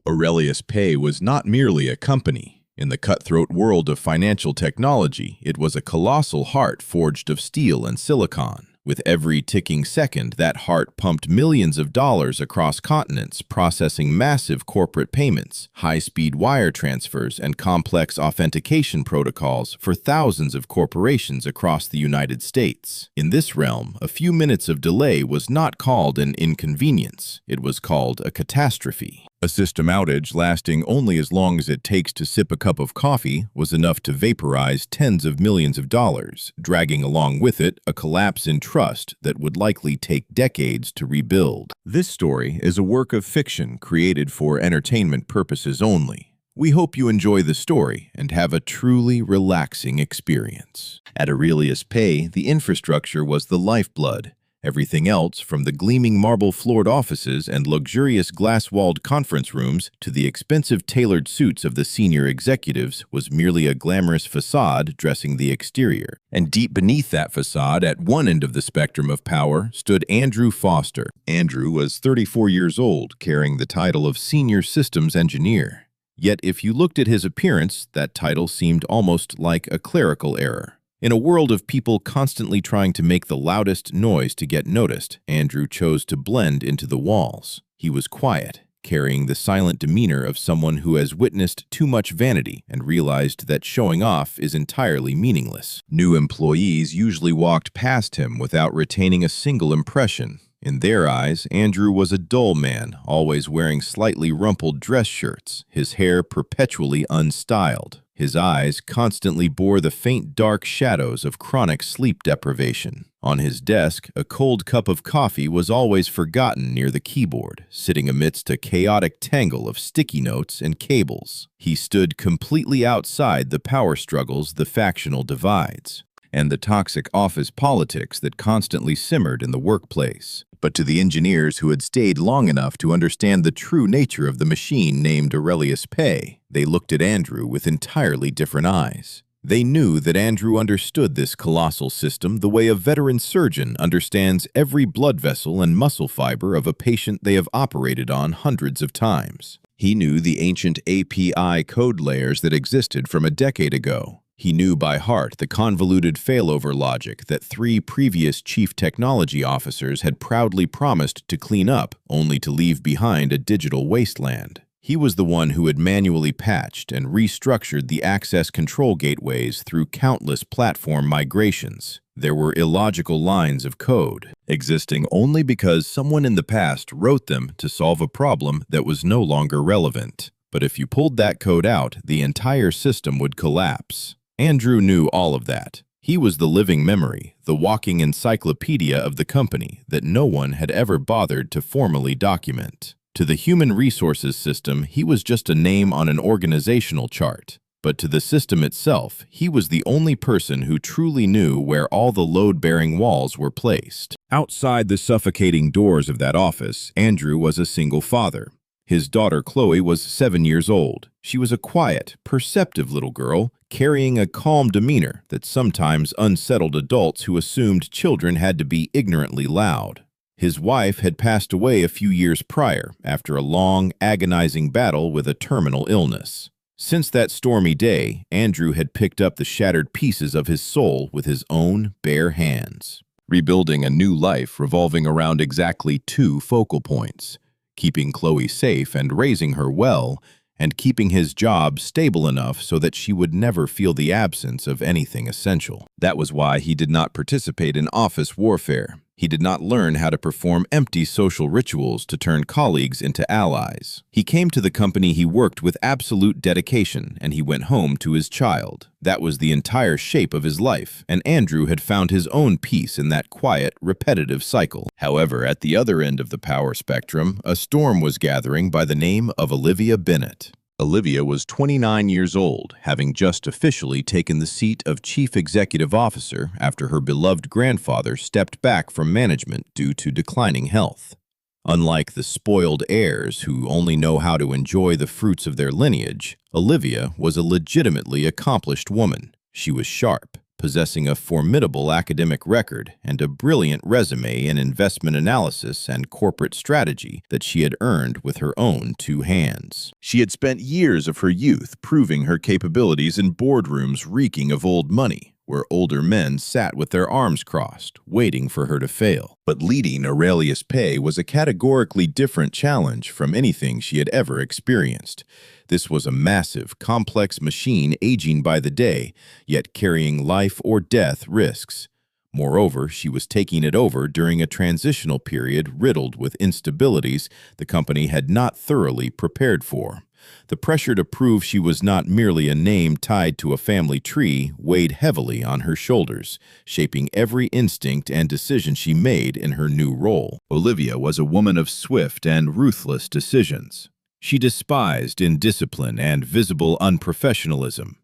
Aurelius Pay was not merely a company. In the cutthroat world of financial technology, it was a colossal heart forged of steel and silicon. With every ticking second, that heart pumped millions of dollars across continents, processing massive corporate payments, high-speed wire transfers, and complex authentication protocols for thousands of corporations across the United States. In this realm, a few minutes of delay was not called an inconvenience. It was called a catastrophe. A system outage lasting only as long as it takes to sip a cup of coffee was enough to vaporize tens of millions of dollars, dragging along with it a collapse in trust that would likely take decades to rebuild. This story is a work of fiction created for entertainment purposes only. We hope you enjoy the story and have a truly relaxing experience. At Aurelius Pay, the infrastructure was the lifeblood. Everything else, from the gleaming marble-floored offices and luxurious glass-walled conference rooms to the expensive tailored suits of the senior executives, was merely a glamorous facade dressing the exterior. And deep beneath that facade, at one end of the spectrum of power, stood Andrew Foster. Andrew was 34 years old, carrying the title of Senior Systems Engineer. Yet if you looked at his appearance, that title seemed almost like a clerical error. In a world of people constantly trying to make the loudest noise to get noticed, Andrew chose to blend into the walls. He was quiet, carrying the silent demeanor of someone who has witnessed too much vanity and realized that showing off is entirely meaningless. New employees usually walked past him without retaining a single impression. In their eyes, Andrew was a dull man, always wearing slightly rumpled dress shirts, his hair perpetually unstyled. His eyes constantly bore the faint dark shadows of chronic sleep deprivation. On his desk, a cold cup of coffee was always forgotten near the keyboard, sitting amidst a chaotic tangle of sticky notes and cables. He stood completely outside the power struggles, the factional divides, and the toxic office politics that constantly simmered in the workplace. But to the engineers who had stayed long enough to understand the true nature of the machine named Aurelius Pay, they looked at Andrew with entirely different eyes. They knew that Andrew understood this colossal system the way a veteran surgeon understands every blood vessel and muscle fiber of a patient they have operated on hundreds of times. He knew the ancient API code layers that existed from a decade ago. He knew by heart the convoluted failover logic that 3 previous chief technology officers had proudly promised to clean up, only to leave behind a digital wasteland. He was the one who had manually patched and restructured the access control gateways through countless platform migrations. There were illogical lines of code, existing only because someone in the past wrote them to solve a problem that was no longer relevant. But if you pulled that code out, the entire system would collapse. Andrew knew all of that. He was the living memory, the walking encyclopedia of the company that no one had ever bothered to formally document. To the human resources system, he was just a name on an organizational chart. But to the system itself, he was the only person who truly knew where all the load-bearing walls were placed. Outside the suffocating doors of that office, Andrew was a single father. His daughter Chloe was 7 years old. She was a quiet, perceptive little girl, carrying a calm demeanor that sometimes unsettled adults who assumed children had to be ignorantly loud. His wife had passed away a few years prior after a long, agonizing battle with a terminal illness. Since that stormy day, Andrew had picked up the shattered pieces of his soul with his own bare hands, rebuilding a new life revolving around exactly 2 focal points: keeping Chloe safe and raising her well, and keeping his job stable enough so that she would never feel the absence of anything essential. That was why he did not participate in office warfare. He did not learn how to perform empty social rituals to turn colleagues into allies. He came to the company he worked with absolute dedication, and he went home to his child. That was the entire shape of his life, and Andrew had found his own peace in that quiet, repetitive cycle. However, at the other end of the power spectrum, a storm was gathering by the name of Olivia Bennett. Olivia was 29 years old, having just officially taken the seat of Chief Executive Officer after her beloved grandfather stepped back from management due to declining health. Unlike the spoiled heirs who only know how to enjoy the fruits of their lineage, Olivia was a legitimately accomplished woman. She was sharp, possessing a formidable academic record and a brilliant resume in investment analysis and corporate strategy that she had earned with her own two hands. She had spent years of her youth proving her capabilities in boardrooms reeking of old money, where older men sat with their arms crossed, waiting for her to fail. But leading Aurelius Pay was a categorically different challenge from anything she had ever experienced. This was a massive, complex machine aging by the day, yet carrying life or death risks. Moreover, she was taking it over during a transitional period riddled with instabilities the company had not thoroughly prepared for. The pressure to prove she was not merely a name tied to a family tree weighed heavily on her shoulders, shaping every instinct and decision she made in her new role. Olivia was a woman of swift and ruthless decisions. She despised indiscipline and visible unprofessionalism.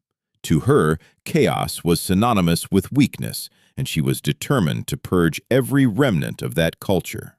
To her, chaos was synonymous with weakness, and she was determined to purge every remnant of that culture.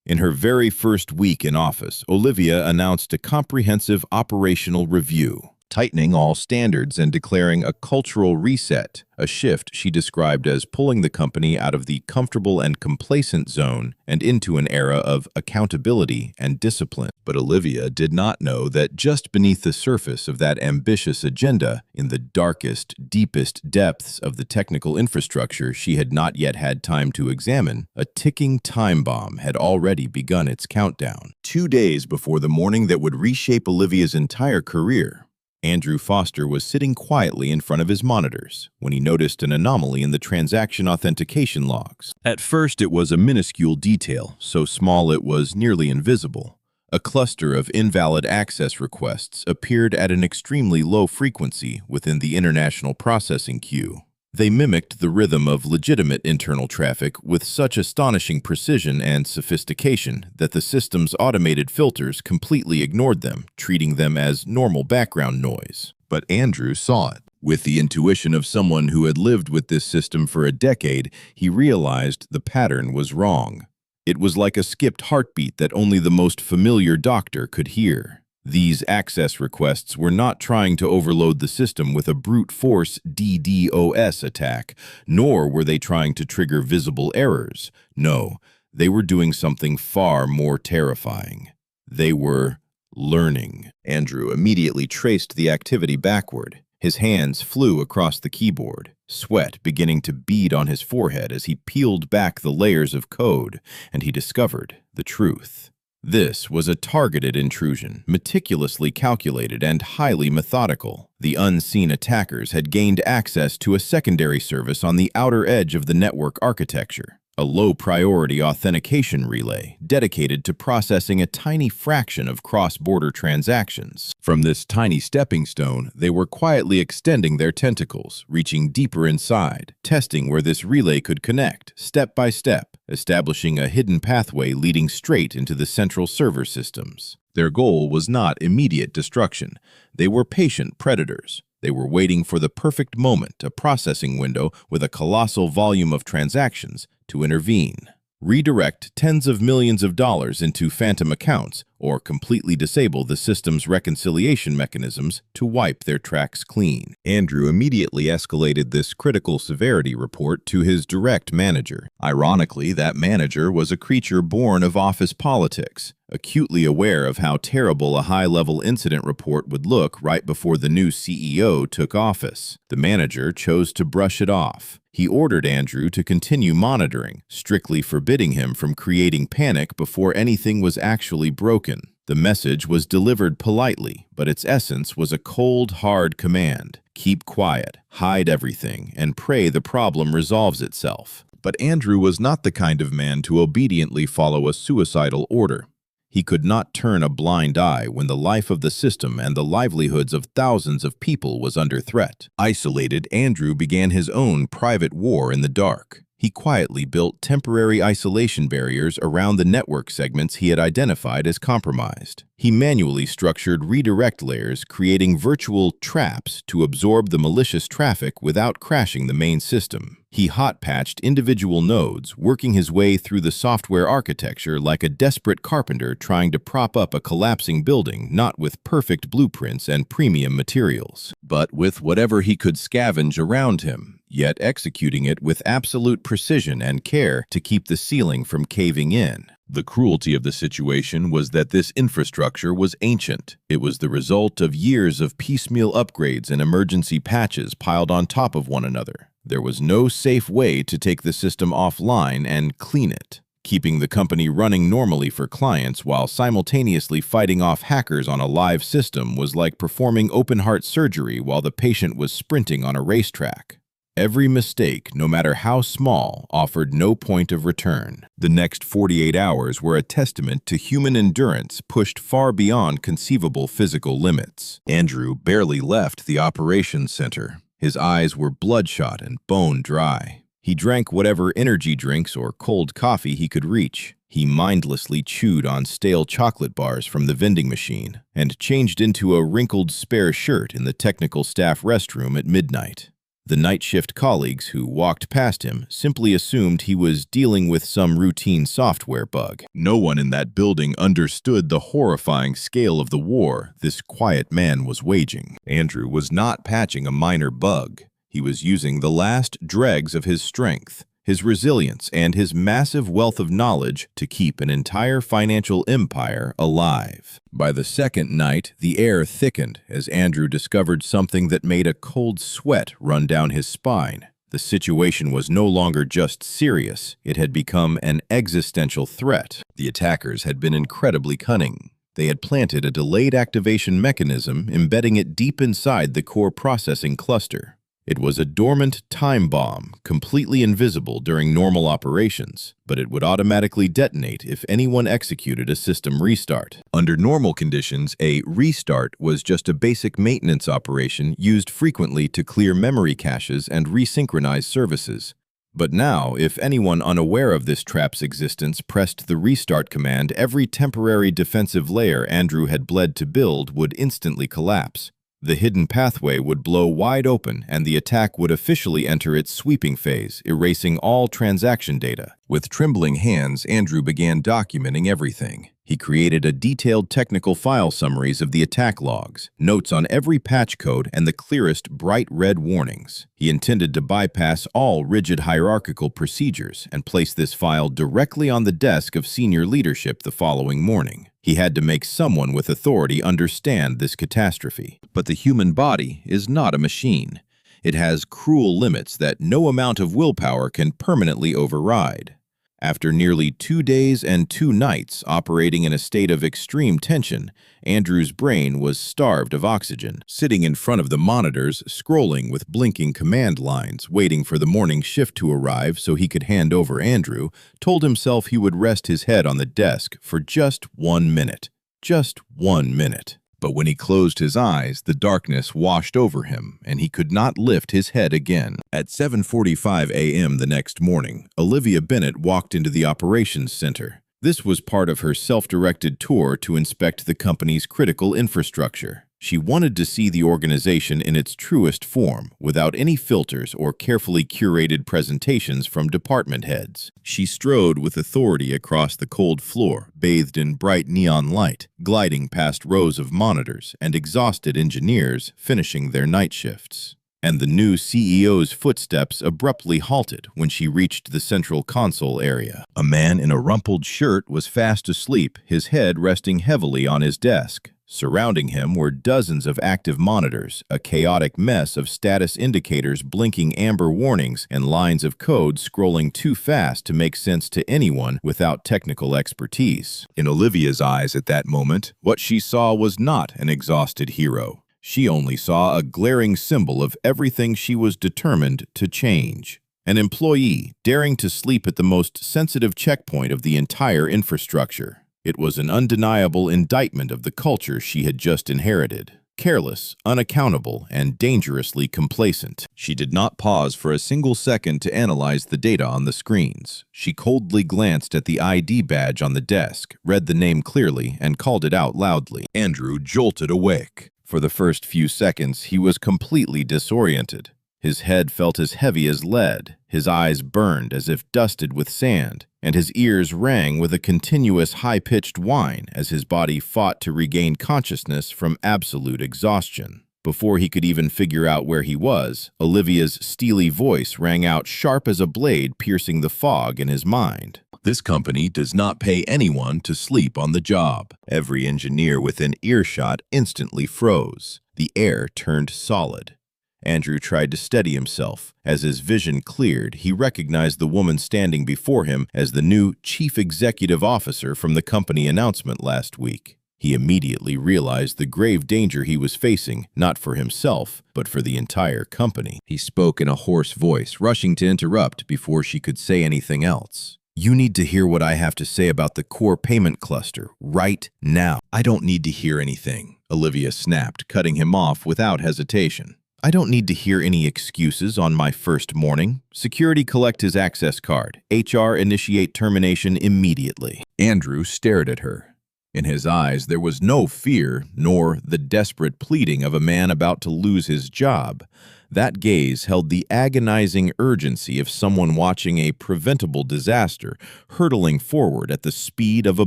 In her very first week in office, Olivia announced a comprehensive operational review, tightening all standards and declaring a cultural reset, a shift she described as pulling the company out of the comfortable and complacent zone and into an era of accountability and discipline. But Olivia did not know that just beneath the surface of that ambitious agenda, in the darkest, deepest depths of the technical infrastructure she had not yet had time to examine, a ticking time bomb had already begun its countdown. 2 days before the morning that would reshape Olivia's entire career, Andrew Foster was sitting quietly in front of his monitors when he noticed an anomaly in the transaction authentication logs. At first, it was a minuscule detail, so small it was nearly invisible. A cluster of invalid access requests appeared at an extremely low frequency within the international processing queue. They mimicked the rhythm of legitimate internal traffic with such astonishing precision and sophistication that the system's automated filters completely ignored them, treating them as normal background noise. But Andrew saw it. With the intuition of someone who had lived with this system for a decade, he realized the pattern was wrong. It was like a skipped heartbeat that only the most familiar doctor could hear. These access requests were not trying to overload the system with a brute force DDoS attack, nor were they trying to trigger visible errors. No, they were doing something far more terrifying. They were learning. Andrew immediately traced the activity backward. His hands flew across the keyboard, sweat beginning to bead on his forehead as he peeled back the layers of code, and he discovered the truth. This was a targeted intrusion, meticulously calculated and highly methodical. The unseen attackers had gained access to a secondary service on the outer edge of the network architecture, a low-priority authentication relay dedicated to processing a tiny fraction of cross-border transactions. From this tiny stepping stone, they were quietly extending their tentacles, reaching deeper inside, testing where this relay could connect, step by step, establishing a hidden pathway leading straight into the central server systems. Their goal was not immediate destruction. They were patient predators. They were waiting for the perfect moment, a processing window with a colossal volume of transactions, to intervene. Redirect tens of millions of dollars into phantom accounts, or completely disable the system's reconciliation mechanisms to wipe their tracks clean. Andrew immediately escalated this critical severity report to his direct manager. Ironically, that manager was a creature born of office politics, acutely aware of how terrible a high-level incident report would look right before the new CEO took office. The manager chose to brush it off. He ordered Andrew to continue monitoring, strictly forbidding him from creating panic before anything was actually broken. The message was delivered politely, but its essence was a cold, hard command. Keep quiet, hide everything, and pray the problem resolves itself. But Andrew was not the kind of man to obediently follow a suicidal order. He could not turn a blind eye when the life of the system and the livelihoods of thousands of people was under threat. Isolated, Andrew began his own private war in the dark. He quietly built temporary isolation barriers around the network segments he had identified as compromised. He manually structured redirect layers, creating virtual traps to absorb the malicious traffic without crashing the main system. He hot-patched individual nodes, working his way through the software architecture like a desperate carpenter trying to prop up a collapsing building, not with perfect blueprints and premium materials, but with whatever he could scavenge around him. yet executing it with absolute precision and care to keep the ceiling from caving in. The cruelty of the situation was that this infrastructure was ancient. It was the result of years of piecemeal upgrades and emergency patches piled on top of one another. There was no safe way to take the system offline and clean it. Keeping the company running normally for clients while simultaneously fighting off hackers on a live system was like performing open-heart surgery while the patient was sprinting on a racetrack. Every mistake, no matter how small, offered no point of return. The next 48 hours were a testament to human endurance pushed far beyond conceivable physical limits. Andrew barely left the operations center. His eyes were bloodshot and bone dry. He drank whatever energy drinks or cold coffee he could reach. He mindlessly chewed on stale chocolate bars from the vending machine and changed into a wrinkled spare shirt in the technical staff restroom at midnight. The night shift colleagues who walked past him simply assumed he was dealing with some routine software bug. No one in that building understood the horrifying scale of the war this quiet man was waging. Andrew was not patching a minor bug. He was using the last dregs of his strength, his resilience, and his massive wealth of knowledge to keep an entire financial empire alive. By the second night, the air thickened as Andrew discovered something that made a cold sweat run down his spine. The situation was no longer just serious, it had become an existential threat. The attackers had been incredibly cunning. They had planted a delayed activation mechanism, embedding it deep inside the core processing cluster. It was a dormant time bomb, completely invisible during normal operations, but it would automatically detonate if anyone executed a system restart. Under normal conditions, a restart was just a basic maintenance operation used frequently to clear memory caches and resynchronize services. But now, if anyone unaware of this trap's existence pressed the restart command, every temporary defensive layer Andrew had bled to build would instantly collapse. The hidden pathway would blow wide open and the attack would officially enter its sweeping phase, erasing all transaction data. With trembling hands, Andrew began documenting everything. He created a detailed technical file summaries of the attack logs, notes on every patch code, and the clearest bright red warnings. He intended to bypass all rigid hierarchical procedures and place this file directly on the desk of senior leadership the following morning. He had to make someone with authority understand this catastrophe. But the human body is not a machine. It has cruel limits that no amount of willpower can permanently override. After nearly 2 days and 2 nights operating in a state of extreme tension, Andrew's brain was starved of oxygen. Sitting in front of the monitors, scrolling with blinking command lines, waiting for the morning shift to arrive so he could hand over Andrew, told himself he would rest his head on the desk for just 1 minute. Just 1 minute. But when he closed his eyes, the darkness washed over him, and he could not lift his head again. At 7:45 a.m. the next morning, Olivia Bennett walked into the operations center. This was part of her self-directed tour to inspect the company's critical infrastructure. She wanted to see the organization in its truest form, without any filters or carefully curated presentations from department heads. She strode with authority across the cold floor, bathed in bright neon light, gliding past rows of monitors and exhausted engineers finishing their night shifts. And the new CEO's footsteps abruptly halted when she reached the central console area. A man in a rumpled shirt was fast asleep, his head resting heavily on his desk. Surrounding him were dozens of active monitors, a chaotic mess of status indicators blinking amber warnings, and lines of code scrolling too fast to make sense to anyone without technical expertise. In Olivia's eyes at that moment, what she saw was not an exhausted hero. She only saw a glaring symbol of everything she was determined to change. An employee daring to sleep at the most sensitive checkpoint of the entire infrastructure. It was an undeniable indictment of the culture she had just inherited. Careless, unaccountable, and dangerously complacent. She did not pause for a single second to analyze the data on the screens. She coldly glanced at the ID badge on the desk, read the name clearly, and called it out loudly. Andrew jolted awake. For the first few seconds, he was completely disoriented. His head felt as heavy as lead, his eyes burned as if dusted with sand, and his ears rang with a continuous high-pitched whine as his body fought to regain consciousness from absolute exhaustion. Before he could even figure out where he was, Olivia's steely voice rang out sharp as a blade, piercing the fog in his mind. This company does not pay anyone to sleep on the job. Every engineer within earshot instantly froze. The air turned solid. Andrew tried to steady himself. As his vision cleared, he recognized the woman standing before him as the new chief executive officer from the company announcement last week. He immediately realized the grave danger he was facing, not for himself, but for the entire company. He spoke in a hoarse voice, rushing to interrupt before she could say anything else. "You need to hear what I have to say about the core payment cluster right now." "I don't need to hear anything," Olivia snapped, cutting him off without hesitation. "I don't need to hear any excuses on my first morning. Security collect his access card. HR initiate termination immediately." Andrew stared at her. In his eyes, there was no fear, nor the desperate pleading of a man about to lose his job. That gaze held the agonizing urgency of someone watching a preventable disaster, hurtling forward at the speed of a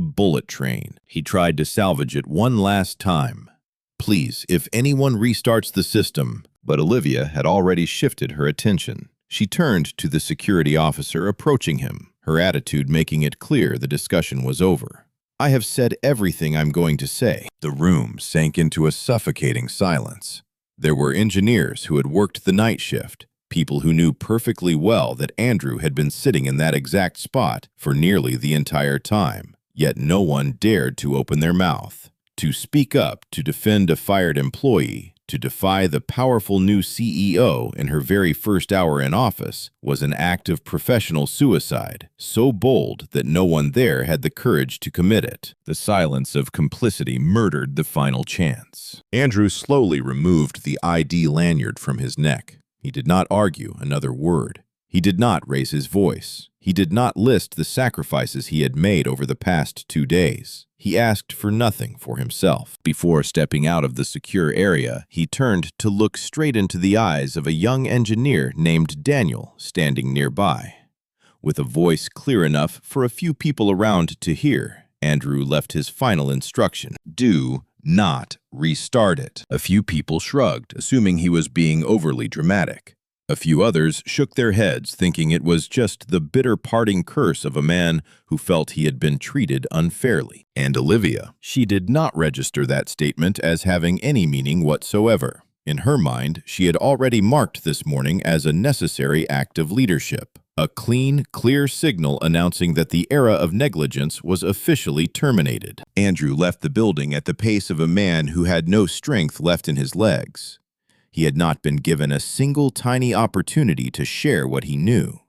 bullet train. He tried to salvage it one last time. "Please, if anyone restarts the system," but Olivia had already shifted her attention. She turned to the security officer approaching him, her attitude making it clear the discussion was over. "I have said everything I'm going to say." The room sank into a suffocating silence. There were engineers who had worked the night shift, people who knew perfectly well that Andrew had been sitting in that exact spot for nearly the entire time, yet no one dared to open their mouth. To speak up, to defend a fired employee, to defy the powerful new CEO in her very first hour in office was an act of professional suicide, so bold that no one there had the courage to commit it. The silence of complicity murdered the final chance. Andrew slowly removed the ID lanyard from his neck. He did not argue another word. He did not raise his voice. He did not list the sacrifices he had made over the past 2 days. He asked for nothing for himself. Before stepping out of the secure area, he turned to look straight into the eyes of a young engineer named Daniel standing nearby. With a voice clear enough for a few people around to hear, Andrew left his final instruction: "Do not restart it." A few people shrugged, assuming he was being overly dramatic. A few others shook their heads, thinking it was just the bitter parting curse of a man who felt he had been treated unfairly. And Olivia, she did not register that statement as having any meaning whatsoever. In her mind, she had already marked this morning as a necessary act of leadership. A clean, clear signal announcing that the era of negligence was officially terminated. Andrew left the building at the pace of a man who had no strength left in his legs. He had not been given a single tiny opportunity to share what he knew.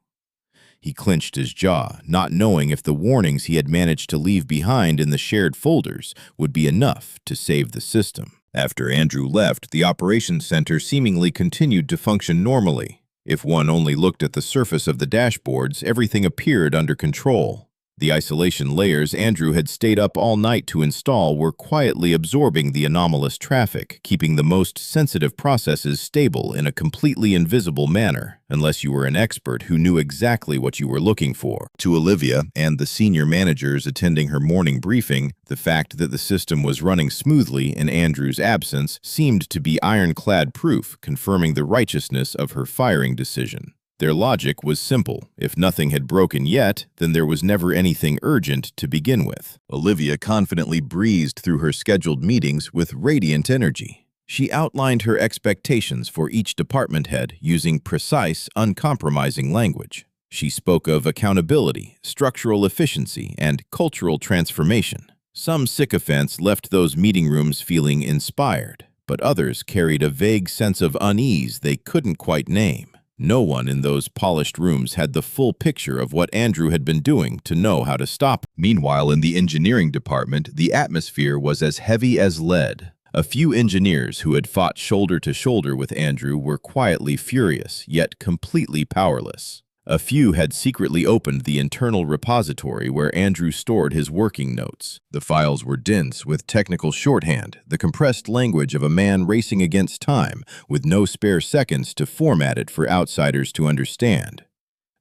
He clenched his jaw, not knowing if the warnings he had managed to leave behind in the shared folders would be enough to save the system. After Andrew left, the operations center seemingly continued to function normally. If one only looked at the surface of the dashboards, everything appeared under control. The isolation layers Andrew had stayed up all night to install were quietly absorbing the anomalous traffic, keeping the most sensitive processes stable in a completely invisible manner, unless you were an expert who knew exactly what you were looking for. To Olivia and the senior managers attending her morning briefing, the fact that the system was running smoothly in Andrew's absence seemed to be ironclad proof, confirming the righteousness of her firing decision. Their logic was simple. If nothing had broken yet, then there was never anything urgent to begin with. Olivia confidently breezed through her scheduled meetings with radiant energy. She outlined her expectations for each department head using precise, uncompromising language. She spoke of accountability, structural efficiency, and cultural transformation. Some sycophants left those meeting rooms feeling inspired, but others carried a vague sense of unease they couldn't quite name. No one in those polished rooms had the full picture of what Andrew had been doing to know how to stop. Meanwhile, in the engineering department, the atmosphere was as heavy as lead. A few engineers who had fought shoulder to shoulder with Andrew were quietly furious, yet completely powerless. A few had secretly opened the internal repository where Andrew stored his working notes. The files were dense with technical shorthand, the compressed language of a man racing against time, with no spare seconds to format it for outsiders to understand.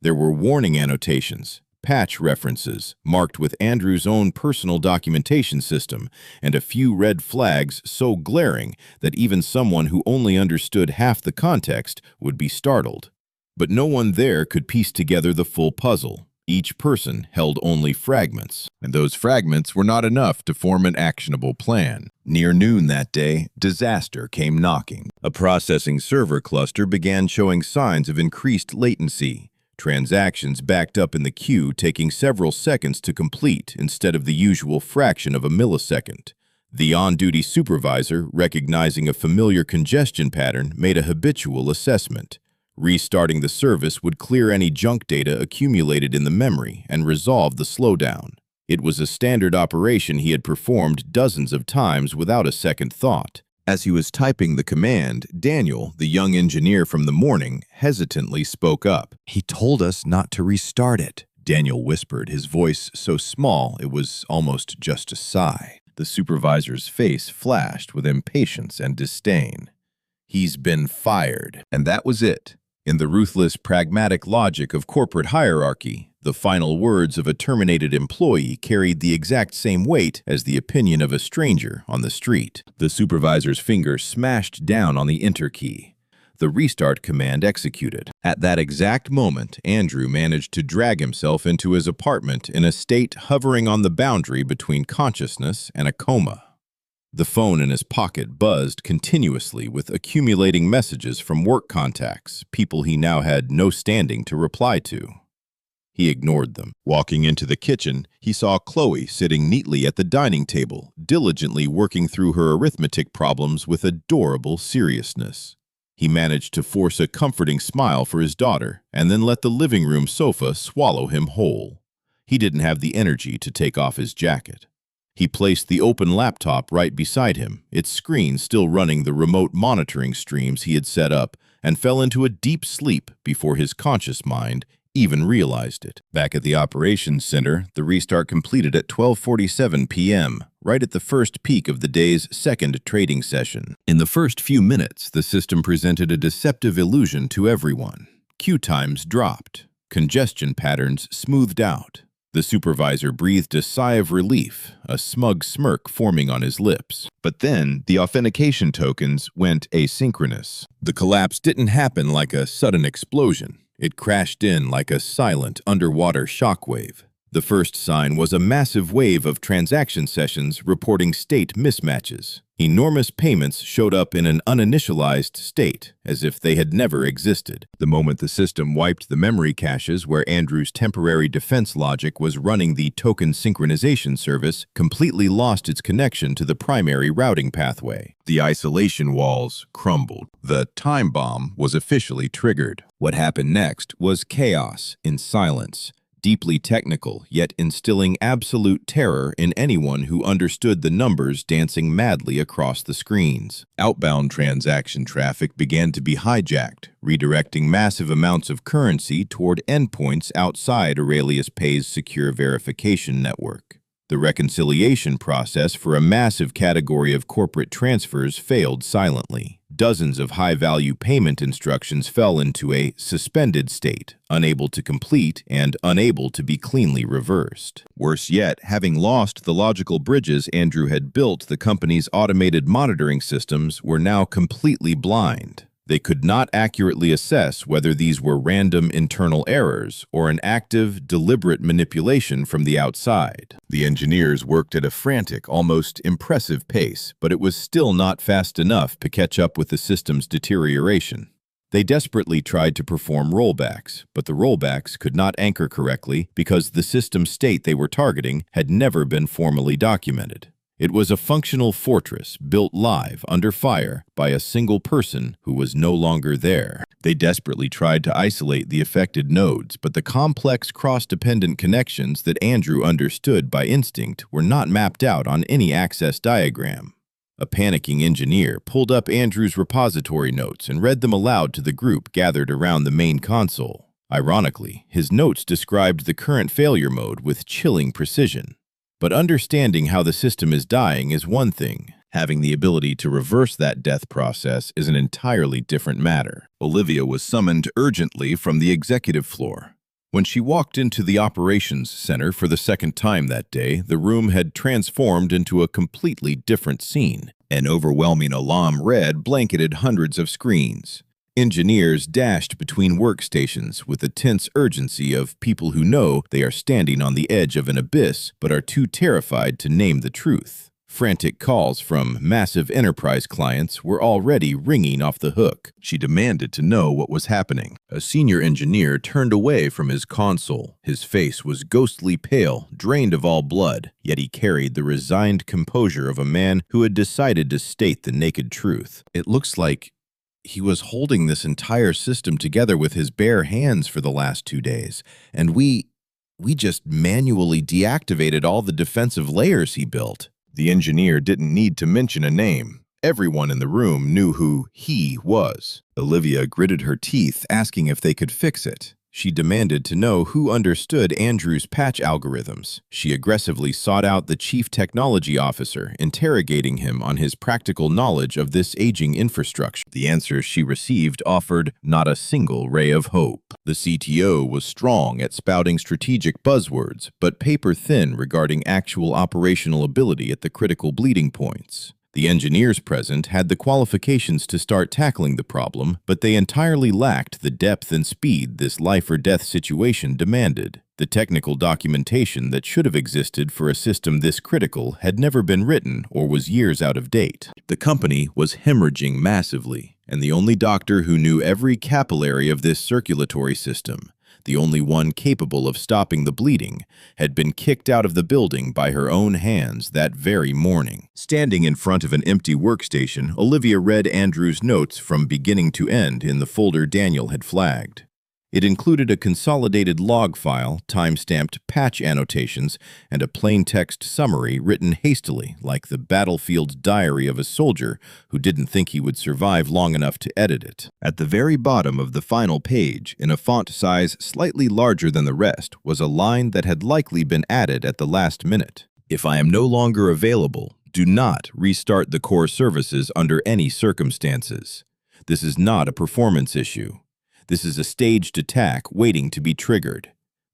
There were warning annotations, patch references, marked with Andrew's own personal documentation system, and a few red flags so glaring that even someone who only understood half the context would be startled. But no one there could piece together the full puzzle. Each person held only fragments, and those fragments were not enough to form an actionable plan. Near noon that day, disaster came knocking. A processing server cluster began showing signs of increased latency. Transactions backed up in the queue, taking several seconds to complete instead of the usual fraction of a millisecond. The on-duty supervisor, recognizing a familiar congestion pattern, made a habitual assessment. Restarting the service would clear any junk data accumulated in the memory and resolve the slowdown. It was a standard operation he had performed dozens of times without a second thought. As he was typing the command, Daniel, the young engineer from the morning, hesitantly spoke up. "He told us not to restart it," Daniel whispered, his voice so small it was almost just a sigh. The supervisor's face flashed with impatience and disdain. "He's been fired." And that was it. In the ruthless, pragmatic logic of corporate hierarchy, the final words of a terminated employee carried the exact same weight as the opinion of a stranger on the street. The supervisor's finger smashed down on the enter key. The restart command executed. At that exact moment, Andrew managed to drag himself into his apartment in a state hovering on the boundary between consciousness and a coma. The phone in his pocket buzzed continuously with accumulating messages from work contacts, people he now had no standing to reply to. He ignored them. Walking into the kitchen, he saw Chloe sitting neatly at the dining table, diligently working through her arithmetic problems with adorable seriousness. He managed to force a comforting smile for his daughter, and then let the living room sofa swallow him whole. He didn't have the energy to take off his jacket. He placed the open laptop right beside him, its screen still running the remote monitoring streams he had set up, and fell into a deep sleep before his conscious mind even realized it. Back at the operations center, the restart completed at 12:47 p.m., right at the first peak of the day's second trading session. In the first few minutes, the system presented a deceptive illusion to everyone. Queue times dropped. Congestion patterns smoothed out. The supervisor breathed a sigh of relief, a smug smirk forming on his lips. But then, the authentication tokens went asynchronous. The collapse didn't happen like a sudden explosion. It crashed in like a silent underwater shockwave. The first sign was a massive wave of transaction sessions reporting state mismatches. Enormous payments showed up in an uninitialized state, as if they had never existed. The moment the system wiped the memory caches where Andrew's temporary defense logic was running the token synchronization service, completely lost its connection to the primary routing pathway. The isolation walls crumbled. The time bomb was officially triggered. What happened next was chaos in silence. Deeply technical, yet instilling absolute terror in anyone who understood the numbers dancing madly across the screens. Outbound transaction traffic began to be hijacked, redirecting massive amounts of currency toward endpoints outside Aurelius Pay's secure verification network. The reconciliation process for a massive category of corporate transfers failed silently. Dozens of high-value payment instructions fell into a suspended state, unable to complete and unable to be cleanly reversed. Worse yet, having lost the logical bridges Andrew had built, the company's automated monitoring systems were now completely blind. They could not accurately assess whether these were random internal errors or an active, deliberate manipulation from the outside. The engineers worked at a frantic, almost impressive pace, but it was still not fast enough to catch up with the system's deterioration. They desperately tried to perform rollbacks, but the rollbacks could not anchor correctly because the system state they were targeting had never been formally documented. It was a functional fortress built live under fire by a single person who was no longer there. They desperately tried to isolate the affected nodes, but the complex cross-dependent connections that Andrew understood by instinct were not mapped out on any access diagram. A panicking engineer pulled up Andrew's repository notes and read them aloud to the group gathered around the main console. Ironically, his notes described the current failure mode with chilling precision. But understanding how the system is dying is one thing. Having the ability to reverse that death process is an entirely different matter. Olivia was summoned urgently from the executive floor. When she walked into the operations center for the second time that day, the room had transformed into a completely different scene. An overwhelming alarm red blanketed hundreds of screens. Engineers dashed between workstations with the tense urgency of people who know they are standing on the edge of an abyss but are too terrified to name the truth. Frantic calls from massive enterprise clients were already ringing off the hook. She demanded to know what was happening. A senior engineer turned away from his console. His face was ghostly pale, drained of all blood, yet he carried the resigned composure of a man who had decided to state the naked truth. It looks like he was holding this entire system together with his bare hands for the last 2 days, and we just manually deactivated all the defensive layers he built. The engineer didn't need to mention a name. Everyone in the room knew who he was. Olivia gritted her teeth, asking if they could fix it. She demanded to know who understood Andrew's patch algorithms. She aggressively sought out the chief technology officer, interrogating him on his practical knowledge of this aging infrastructure. The answers she received offered not a single ray of hope. The CTO was strong at spouting strategic buzzwords, but paper-thin regarding actual operational ability at the critical bleeding points. The engineers present had the qualifications to start tackling the problem, but they entirely lacked the depth and speed this life-or-death situation demanded. The technical documentation that should have existed for a system this critical had never been written or was years out of date. The company was hemorrhaging massively, and the only doctor who knew every capillary of this circulatory system, the only one capable of stopping the bleeding, had been kicked out of the building by her own hands that very morning. Standing in front of an empty workstation, Olivia read Andrew's notes from beginning to end in the folder Daniel had flagged. It included a consolidated log file, time-stamped patch annotations, and a plain-text summary written hastily, like the battlefield diary of a soldier who didn't think he would survive long enough to edit it. At the very bottom of the final page, in a font size slightly larger than the rest, was a line that had likely been added at the last minute. "If I am no longer available, do not restart the core services under any circumstances. This is not a performance issue. This is a staged attack waiting to be triggered.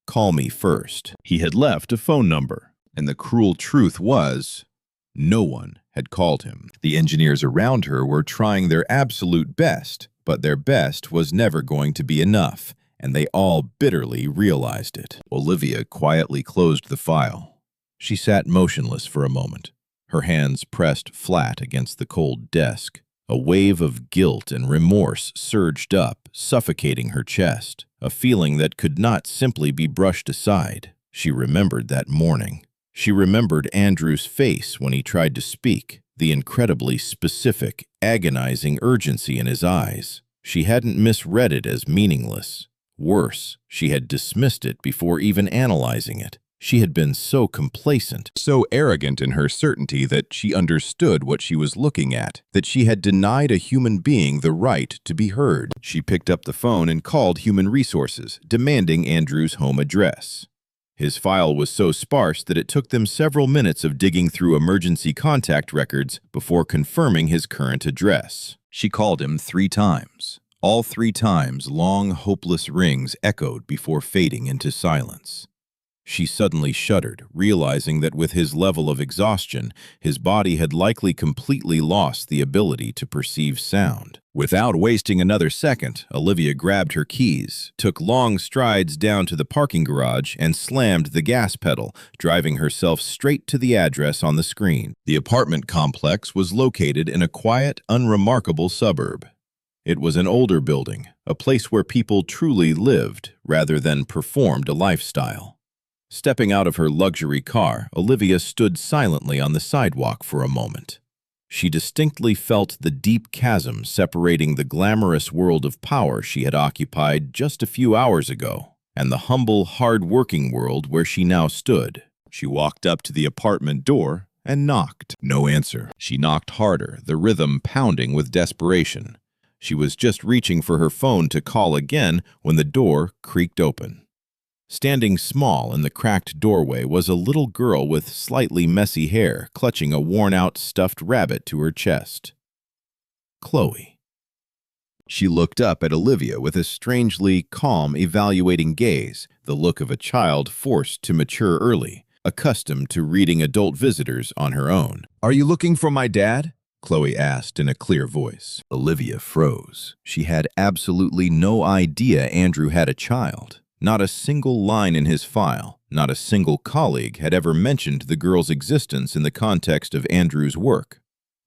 Call me first." He had left a phone number, and the cruel truth was, no one had called him. The engineers around her were trying their absolute best, but their best was never going to be enough, and they all bitterly realized it. Olivia quietly closed the file. She sat motionless for a moment, her hands pressed flat against the cold desk. A wave of guilt and remorse surged up, suffocating her chest, a feeling that could not simply be brushed aside. She remembered that morning. She remembered Andrew's face when he tried to speak, the incredibly specific, agonizing urgency in his eyes. She hadn't misread it as meaningless. Worse, she had dismissed it before even analyzing it. She had been so complacent, so arrogant in her certainty that she understood what she was looking at, that she had denied a human being the right to be heard. She picked up the phone and called Human Resources, demanding Andrew's home address. His file was so sparse that it took them several minutes of digging through emergency contact records before confirming his current address. She called him 3 times. All 3 times, long, hopeless rings echoed before fading into silence. She suddenly shuddered, realizing that with his level of exhaustion, his body had likely completely lost the ability to perceive sound. Without wasting another second, Olivia grabbed her keys, took long strides down to the parking garage, and slammed the gas pedal, driving herself straight to the address on the screen. The apartment complex was located in a quiet, unremarkable suburb. It was an older building, a place where people truly lived rather than performed a lifestyle. Stepping out of her luxury car, Olivia stood silently on the sidewalk for a moment. She distinctly felt the deep chasm separating the glamorous world of power she had occupied just a few hours ago, and the humble, hard-working world where she now stood. She walked up to the apartment door and knocked. No answer. She knocked harder, the rhythm pounding with desperation. She was just reaching for her phone to call again when the door creaked open. Standing small in the cracked doorway was a little girl with slightly messy hair, clutching a worn-out stuffed rabbit to her chest. Chloe. She looked up at Olivia with a strangely calm, evaluating gaze, the look of a child forced to mature early, accustomed to reading adult visitors on her own. "Are you looking for my dad?" Chloe asked in a clear voice. Olivia froze. She had absolutely no idea Andrew had a child. Not a single line in his file, not a single colleague had ever mentioned the girl's existence in the context of Andrew's work.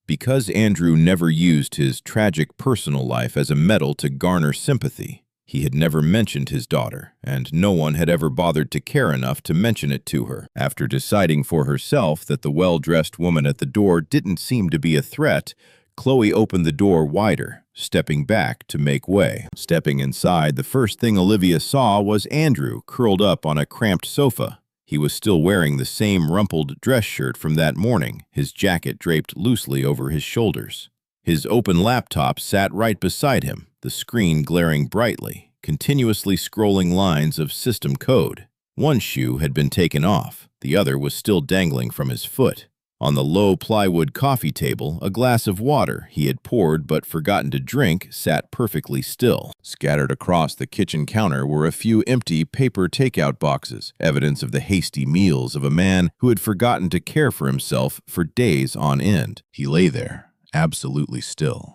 Because Andrew never used his tragic personal life as a medal to garner sympathy, he had never mentioned his daughter, and no one had ever bothered to care enough to mention it to her. After deciding for herself that the well-dressed woman at the door didn't seem to be a threat, Chloe opened the door wider, stepping back to make way. Stepping inside, the first thing Olivia saw was Andrew curled up on a cramped sofa. He was still wearing the same rumpled dress shirt from that morning, his jacket draped loosely over his shoulders. His open laptop sat right beside him, the screen glaring brightly, continuously scrolling lines of system code. One shoe had been taken off, the other was still dangling from his foot. On the low plywood coffee table, a glass of water he had poured but forgotten to drink sat perfectly still. Scattered across the kitchen counter were a few empty paper takeout boxes, evidence of the hasty meals of a man who had forgotten to care for himself for days on end. He lay there, absolutely still.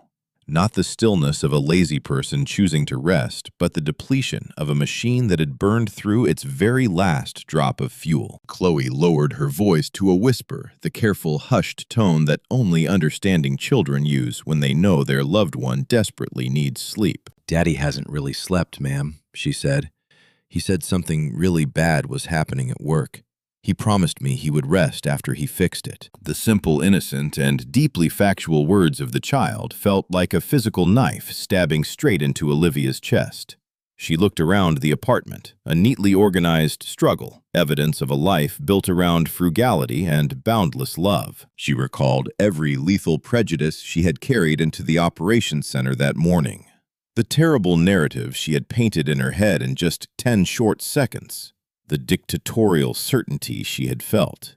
Not the stillness of a lazy person choosing to rest, but the depletion of a machine that had burned through its very last drop of fuel. Chloe lowered her voice to a whisper, the careful, hushed tone that only understanding children use when they know their loved one desperately needs sleep. "Daddy hasn't really slept, ma'am," she said. "He said something really bad was happening at work. He promised me he would rest after he fixed it." The simple, innocent, and deeply factual words of the child felt like a physical knife stabbing straight into Olivia's chest. She looked around the apartment, a neatly organized struggle, evidence of a life built around frugality and boundless love. She recalled every lethal prejudice she had carried into the operations center that morning. The terrible narrative she had painted in her head in just 10 short seconds. The dictatorial certainty she had felt,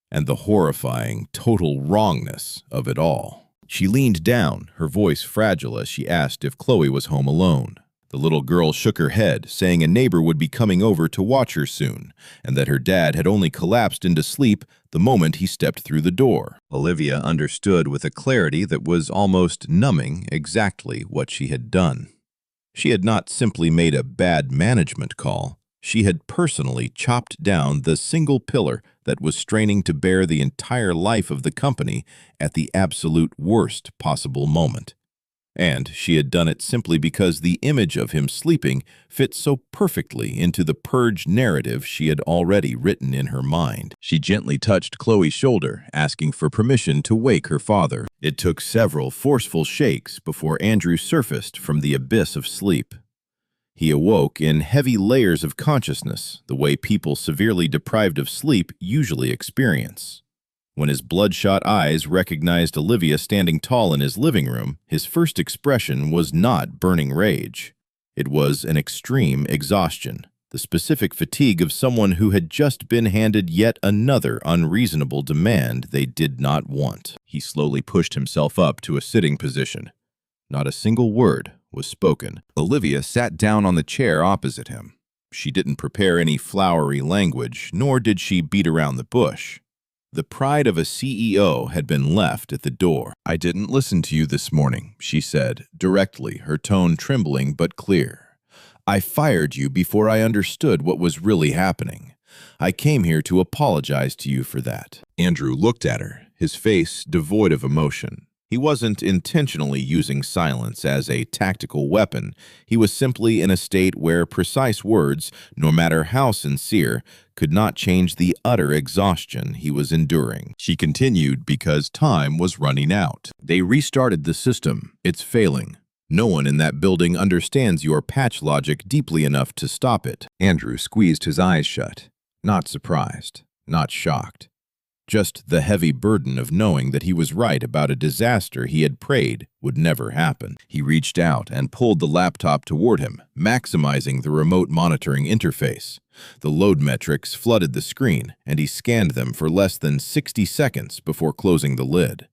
and the horrifying, total wrongness of it all. She leaned down, her voice fragile as she asked if Chloe was home alone. The little girl shook her head, saying a neighbor would be coming over to watch her soon, and that her dad had only collapsed into sleep the moment he stepped through the door. Olivia understood with a clarity that was almost numbing exactly what she had done. She had not simply made a bad management call. She had personally chopped down the single pillar that was straining to bear the entire life of the company at the absolute worst possible moment. And she had done it simply because the image of him sleeping fit so perfectly into the purge narrative she had already written in her mind. She gently touched Chloe's shoulder, asking for permission to wake her father. It took several forceful shakes before Andrew surfaced from the abyss of sleep. He awoke in heavy layers of consciousness, the way people severely deprived of sleep usually experience. When his bloodshot eyes recognized Olivia standing tall in his living room, his first expression was not burning rage. It was an extreme exhaustion, the specific fatigue of someone who had just been handed yet another unreasonable demand they did not want. He slowly pushed himself up to a sitting position. Not a single word was spoken. Olivia sat down on the chair opposite him. She didn't prepare any flowery language, nor did she beat around the bush. The pride of a CEO had been left at the door. "I didn't listen to you this morning," she said, directly, her tone trembling but clear. "I fired you before I understood what was really happening. I came here to apologize to you for that." Andrew looked at her, his face devoid of emotion. He wasn't intentionally using silence as a tactical weapon. He was simply in a state where precise words, no matter how sincere, could not change the utter exhaustion he was enduring. She continued because time was running out. "They restarted the system. It's failing. No one in that building understands your patch logic deeply enough to stop it." Andrew squeezed his eyes shut, not surprised, not shocked. Just the heavy burden of knowing that he was right about a disaster he had prayed would never happen. He reached out and pulled the laptop toward him, maximizing the remote monitoring interface. The load metrics flooded the screen, and he scanned them for less than 60 seconds before closing the lid.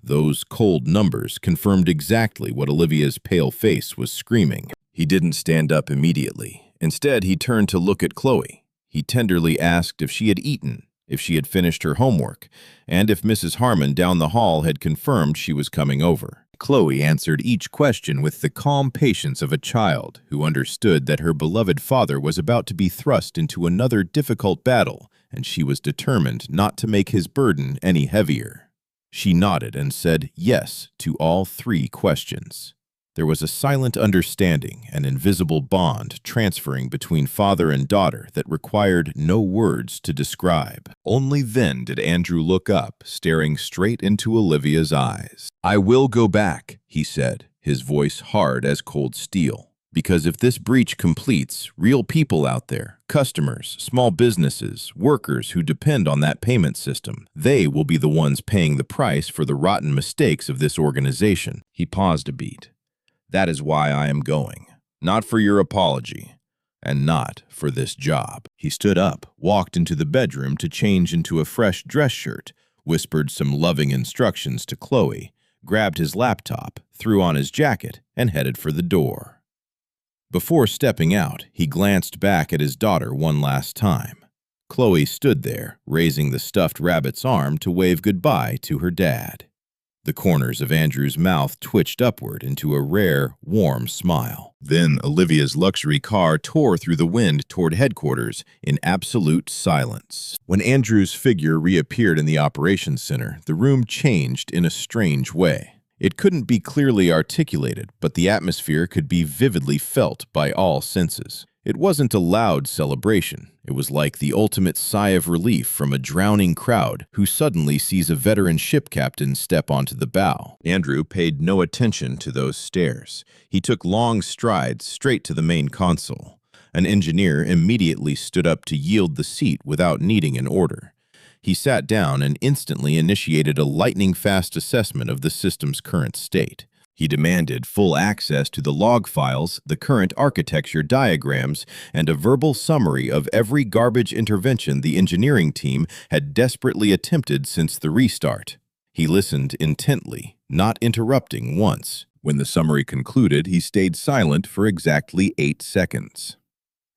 Those cold numbers confirmed exactly what Olivia's pale face was screaming. He didn't stand up immediately. Instead, he turned to look at Chloe. He tenderly asked if she had eaten, if she had finished her homework, and if Mrs. Harmon down the hall had confirmed she was coming over. Chloe answered each question with the calm patience of a child who understood that her beloved father was about to be thrust into another difficult battle, and she was determined not to make his burden any heavier. She nodded and said yes to all 3 questions. There was a silent understanding, an invisible bond transferring between father and daughter that required no words to describe. Only then did Andrew look up, staring straight into Olivia's eyes. "I will go back," he said, his voice hard as cold steel. "Because if this breach completes, real people out there, customers, small businesses, workers who depend on that payment system, they will be the ones paying the price for the rotten mistakes of this organization." He paused a beat. "That is why I am going. Not for your apology, and not for this job." He stood up, walked into the bedroom to change into a fresh dress shirt, whispered some loving instructions to Chloe, grabbed his laptop, threw on his jacket, and headed for the door. Before stepping out, he glanced back at his daughter one last time. Chloe stood there, raising the stuffed rabbit's arm to wave goodbye to her dad. The corners of Andrew's mouth twitched upward into a rare, warm smile. Then Olivia's luxury car tore through the wind toward headquarters in absolute silence. When Andrew's figure reappeared in the operations center, the room changed in a strange way. It couldn't be clearly articulated, but the atmosphere could be vividly felt by all senses. It wasn't a loud celebration. It was like the ultimate sigh of relief from a drowning crowd who suddenly sees a veteran ship captain step onto the bow. Andrew paid no attention to those stares. He took long strides straight to the main console. An engineer immediately stood up to yield the seat without needing an order. He sat down and instantly initiated a lightning-fast assessment of the system's current state. He demanded full access to the log files, the current architecture diagrams, and a verbal summary of every garbage intervention the engineering team had desperately attempted since the restart. He listened intently, not interrupting once. When the summary concluded, he stayed silent for exactly 8 seconds.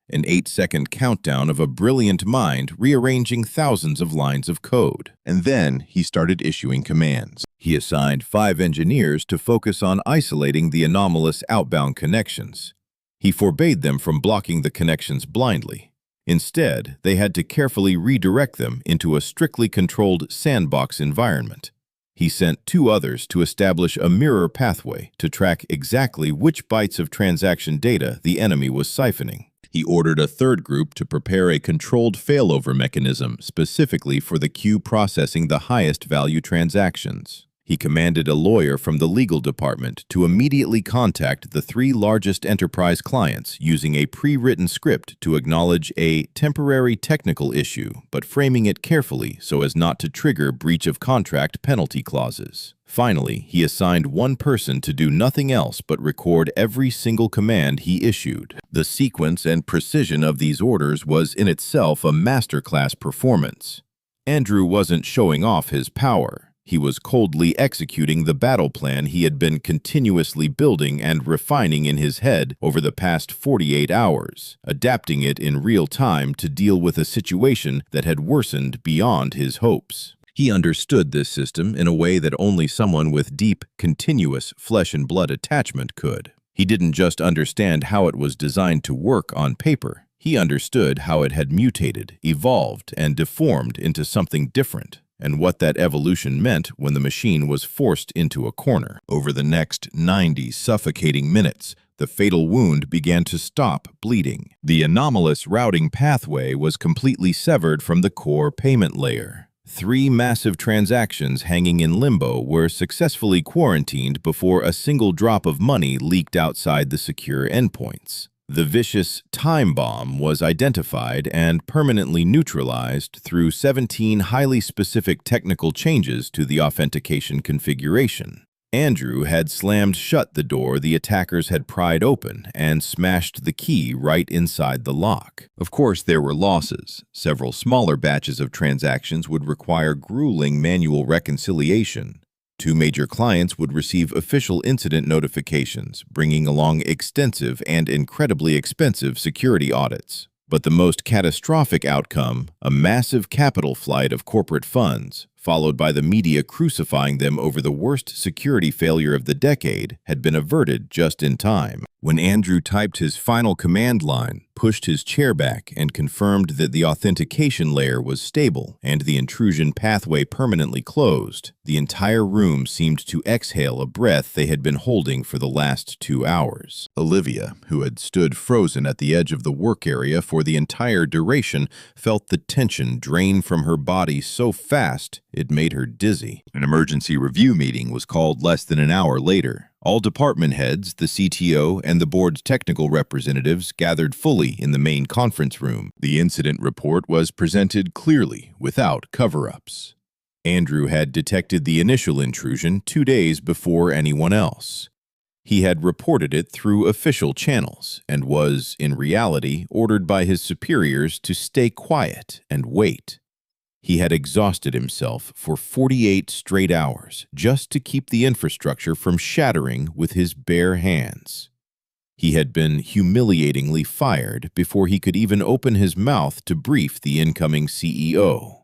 An 8-second countdown of a brilliant mind rearranging thousands of lines of code. And then he started issuing commands. He assigned 5 engineers to focus on isolating the anomalous outbound connections. He forbade them from blocking the connections blindly. Instead, they had to carefully redirect them into a strictly controlled sandbox environment. He sent 2 others to establish a mirror pathway to track exactly which bytes of transaction data the enemy was siphoning. He ordered a 3rd group to prepare a controlled failover mechanism specifically for the queue processing the highest value transactions. He commanded a lawyer from the legal department to immediately contact the 3 largest enterprise clients using a pre-written script to acknowledge a temporary technical issue, but framing it carefully so as not to trigger breach of contract penalty clauses. Finally, he assigned 1 person to do nothing else but record every single command he issued. The sequence and precision of these orders was in itself a masterclass performance. Andrew wasn't showing off his power. He was coldly executing the battle plan he had been continuously building and refining in his head over the past 48 hours, adapting it in real time to deal with a situation that had worsened beyond his hopes. He understood this system in a way that only someone with deep, continuous flesh and blood attachment could. He didn't just understand how it was designed to work on paper. He understood how it had mutated, evolved, and deformed into something different, and what that evolution meant when the machine was forced into a corner. Over the next 90 suffocating minutes, the fatal wound began to stop bleeding. The anomalous routing pathway was completely severed from the core payment layer. 3 massive transactions hanging in limbo were successfully quarantined before a single drop of money leaked outside the secure endpoints. The vicious time bomb was identified and permanently neutralized through 17 highly specific technical changes to the authentication configuration. Andrew had slammed shut the door the attackers had pried open and smashed the key right inside the lock. Of course, there were losses. Several smaller batches of transactions would require grueling manual reconciliation. Two major clients would receive official incident notifications, bringing along extensive and incredibly expensive security audits. But the most catastrophic outcome, a massive capital flight of corporate funds, followed by the media crucifying them over the worst security failure of the decade, had been averted just in time. When Andrew typed his final command line, pushed his chair back, and confirmed that the authentication layer was stable and the intrusion pathway permanently closed, the entire room seemed to exhale a breath they had been holding for the last 2 hours. Olivia, who had stood frozen at the edge of the work area for the entire duration, felt the tension drain from her body so fast it made her dizzy. An emergency review meeting was called less than an hour later. All department heads, the CTO, and the board's technical representatives gathered fully in the main conference room. The incident report was presented clearly, without cover-ups. Andrew had detected the initial intrusion 2 days before anyone else. He had reported it through official channels and was, in reality, ordered by his superiors to stay quiet and wait. He had exhausted himself for 48 straight hours just to keep the infrastructure from shattering with his bare hands. He had been humiliatingly fired before he could even open his mouth to brief the incoming CEO.